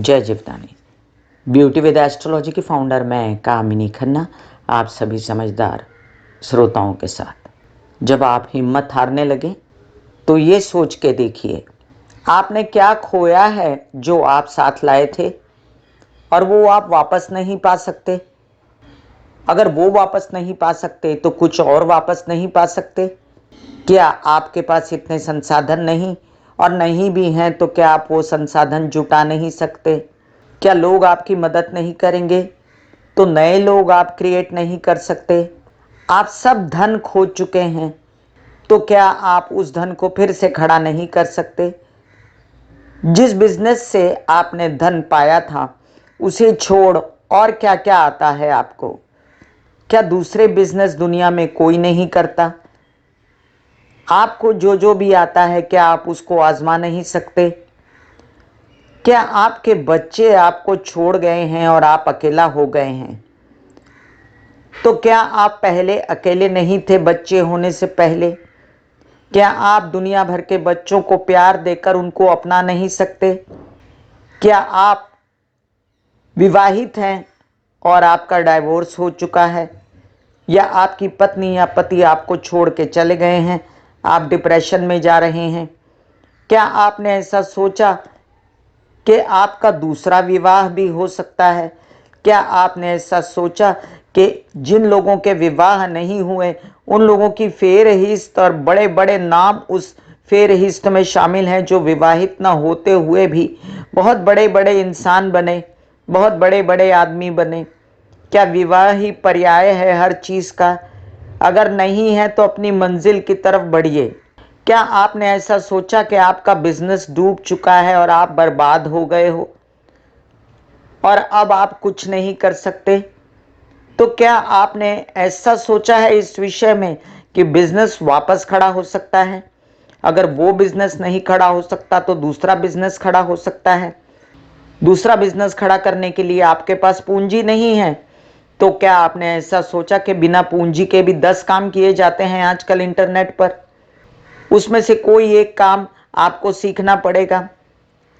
जय Jivdani. Beauty with astrology की founder मैं कामिनी खन्ना, आप सभी समझदार श्रोताओं के साथ। जब आप हिम्मत हारने लगे तो ये सोच के देखिए आपने क्या खोया है जो आप साथ लाए थे और वो आप वापस नहीं पा सकते। अगर वो वापस नहीं पा सकते तो कुछ और वापस नहीं पा सकते। क्या आपके पास इतने संसाधन नहीं, और नहीं भी हैं तो क्या आप वो संसाधन जुटा नहीं सकते? क्या लोग आपकी मदद नहीं करेंगे तो नए लोग आप क्रिएट नहीं कर सकते? आप सब धन खो चुके हैं तो क्या आप उस धन को फिर से खड़ा नहीं कर सकते? जिस बिजनेस से आपने धन पाया था उसे छोड़ और क्या क्या आता है आपको? क्या दूसरे बिजनेस दुनिया में कोई नहीं करता? आपको जो जो भी आता है क्या आप उसको आजमा नहीं सकते? क्या आपके बच्चे आपको छोड़ गए हैं और आप अकेला हो गए हैं? तो क्या आप पहले अकेले नहीं थे बच्चे होने से पहले? क्या आप दुनिया भर के बच्चों को प्यार देकर उनको अपना नहीं सकते? क्या आप विवाहित हैं और आपका डाइवोर्स हो चुका है, या आपकी पत्नी या पति आपको छोड़ के चले गए हैं, आप डिप्रेशन में जा रहे हैं? क्या आपने ऐसा सोचा कि आपका दूसरा विवाह भी हो सकता है? क्या आपने ऐसा सोचा कि जिन लोगों के विवाह नहीं हुए उन लोगों की फेरहिस्त और बड़े बड़े नाम उस फेरहिस्त में शामिल हैं, जो विवाहित न होते हुए भी बहुत बड़े बड़े इंसान बने, बहुत बड़े बड़े आदमी बने? क्या विवाह ही पर्याय है हर चीज़ का? अगर नहीं है तो अपनी मंजिल की तरफ बढ़िए। क्या आपने ऐसा सोचा कि आपका बिजनेस डूब चुका है और आप बर्बाद हो गए हो और अब आप कुछ नहीं कर सकते? तो क्या आपने ऐसा सोचा है इस विषय में कि बिजनेस वापस खड़ा हो सकता है? अगर वो बिजनेस नहीं खड़ा हो सकता तो दूसरा बिजनेस खड़ा हो सकता है। दूसरा बिजनेस खड़ा करने के लिए आपके पास पूंजी नहीं है तो क्या आपने ऐसा सोचा कि बिना पूंजी के भी 10 काम किए जाते हैं आजकल इंटरनेट पर? उसमें से कोई एक काम आपको सीखना पड़ेगा।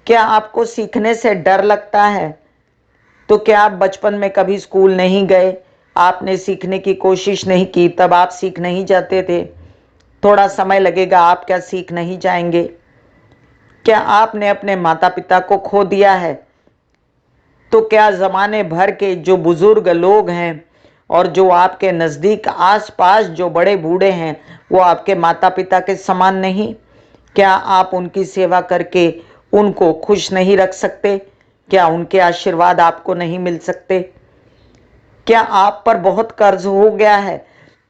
क्या आपको सीखने से डर लगता है? तो क्या आप बचपन में कभी स्कूल नहीं गए, आपने सीखने की कोशिश नहीं की, तब आप सीख नहीं जाते थे? थोड़ा समय लगेगा, आप क्या सीख नहीं जाएंगे? क्या आपने अपने माता पिता को खो दिया है? तो क्या जमाने भर के जो बुजुर्ग लोग हैं और जो आपके नज़दीक आसपास जो बड़े बूढ़े हैं वो आपके माता पिता के समान नहीं? क्या आप उनकी सेवा करके उनको खुश नहीं रख सकते? क्या उनके आशीर्वाद आपको नहीं मिल सकते? क्या आप पर बहुत कर्ज हो गया है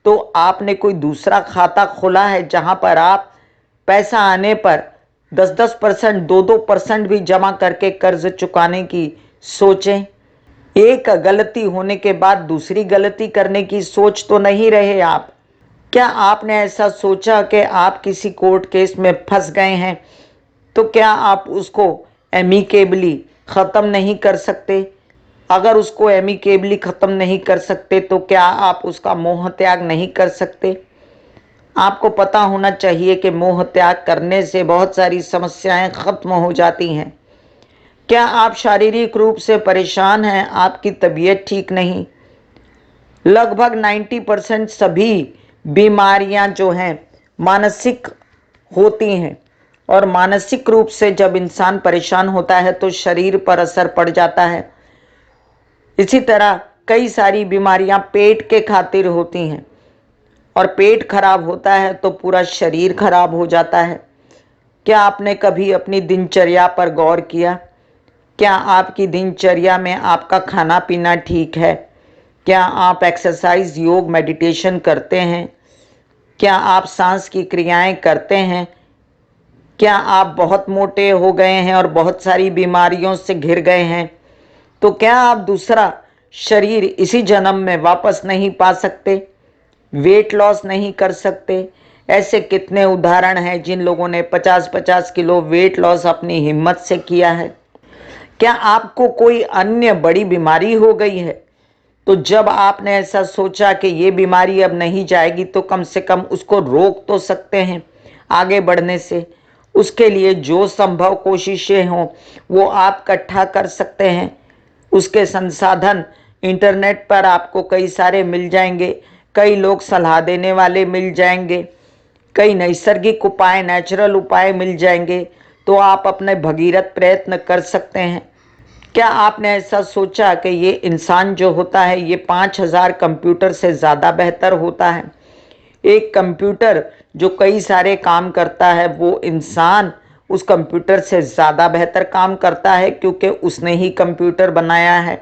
तो आपने कोई दूसरा खाता खोला है जहां पर आप पैसा आने पर 10-10%, 2-2% भी जमा करके कर्ज चुकाने की सोचें? एक गलती होने के बाद दूसरी गलती करने की सोच तो नहीं रहे आप? क्या आपने ऐसा सोचा कि आप किसी कोर्ट केस में फंस गए हैं तो क्या आप उसको एमिकेबली ख़त्म नहीं कर सकते? अगर उसको एमिकेबली ख़त्म नहीं कर सकते तो क्या आप उसका मोह त्याग नहीं कर सकते? आपको पता होना चाहिए कि मोह त्याग करने से बहुत सारी समस्याएं खत्म हो जाती हैं। क्या आप शारीरिक रूप से परेशान हैं, आपकी तबीयत ठीक नहीं? लगभग 90% सभी बीमारियां जो हैं मानसिक होती हैं, और मानसिक रूप से जब इंसान परेशान होता है तो शरीर पर असर पड़ जाता है। इसी तरह कई सारी बीमारियां पेट के खातिर होती हैं, और पेट खराब होता है तो पूरा शरीर खराब हो जाता है। क्या आपने कभी अपनी दिनचर्या पर गौर किया? क्या आपकी दिनचर्या में आपका खाना पीना ठीक है? क्या आप एक्सरसाइज, योग, मेडिटेशन करते हैं? क्या आप सांस की क्रियाएं करते हैं? क्या आप बहुत मोटे हो गए हैं और बहुत सारी बीमारियों से घिर गए हैं तो क्या आप दूसरा शरीर इसी जन्म में वापस नहीं पा सकते? वेट लॉस नहीं कर सकते? ऐसे कितने उदाहरण हैं जिन लोगों ने 50-50 किलो वेट लॉस अपनी हिम्मत से किया है। क्या आपको कोई अन्य बड़ी बीमारी हो गई है तो जब आपने ऐसा सोचा कि ये बीमारी अब नहीं जाएगी तो कम से कम उसको रोक तो सकते हैं आगे बढ़ने से? उसके लिए जो संभव कोशिशें हों वो आप इकट्ठा कर सकते हैं। उसके संसाधन इंटरनेट पर आपको कई सारे मिल जाएंगे, कई लोग सलाह देने वाले मिल जाएंगे, कई नैसर्गिक उपाय, नेचुरल उपाय मिल जाएंगे। तो आप अपने भगीरथ प्रयत्न कर सकते हैं। क्या आपने ऐसा सोचा कि ये इंसान जो होता है ये 5000 कंप्यूटर से ज़्यादा बेहतर होता है? एक कंप्यूटर जो कई सारे काम करता है, वो इंसान उस कंप्यूटर से ज़्यादा बेहतर काम करता है क्योंकि उसने ही कंप्यूटर बनाया है।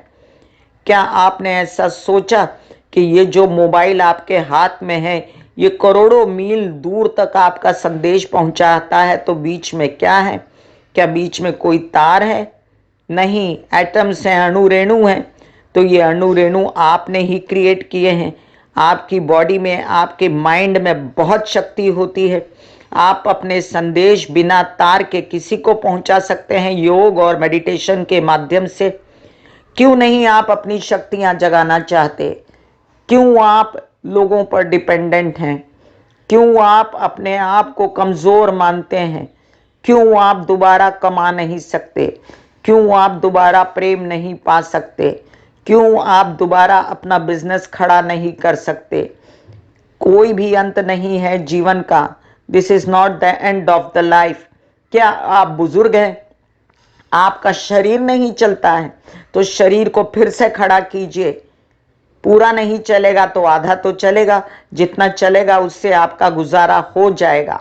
क्या आपने ऐसा सोचा कि ये जो मोबाइल आपके हाथ में है ये करोड़ों मील दूर तक आपका संदेश पहुंचाता है, तो बीच में क्या है? क्या बीच में कोई तार है? नहीं, एटम्स हैं, अणु रेणु हैं। तो ये अणु रेणु आपने ही क्रिएट किए हैं। आपकी बॉडी में, आपके माइंड में बहुत शक्ति होती है। आप अपने संदेश बिना तार के किसी को पहुंचा सकते हैं योग और मेडिटेशन के माध्यम से। क्यों नहीं आप अपनी शक्तियां जगाना चाहते? क्यों आप लोगों पर डिपेंडेंट हैं? क्यों आप अपने आप को कमज़ोर मानते हैं? क्यों आप दोबारा कमा नहीं सकते? क्यों आप दोबारा प्रेम नहीं पा सकते? क्यों आप दोबारा अपना बिजनेस खड़ा नहीं कर सकते? कोई भी अंत नहीं है जीवन का। This is not the end of the life. क्या आप बुजुर्ग हैं? आपका शरीर नहीं चलता है तो शरीर को फिर से खड़ा कीजिए। पूरा नहीं चलेगा तो आधा तो चलेगा, जितना चलेगा उससे आपका गुजारा हो जाएगा।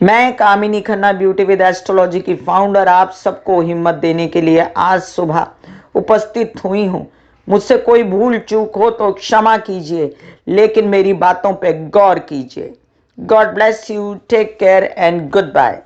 मैं कामिनी खन्ना, ब्यूटी विद एस्ट्रोलॉजी की फाउंडर, आप सबको हिम्मत देने के लिए आज सुबह उपस्थित हुई हूँ। मुझसे कोई भूल चूक हो तो क्षमा कीजिए, लेकिन मेरी बातों पे गौर कीजिए। God bless you, take care and good bye.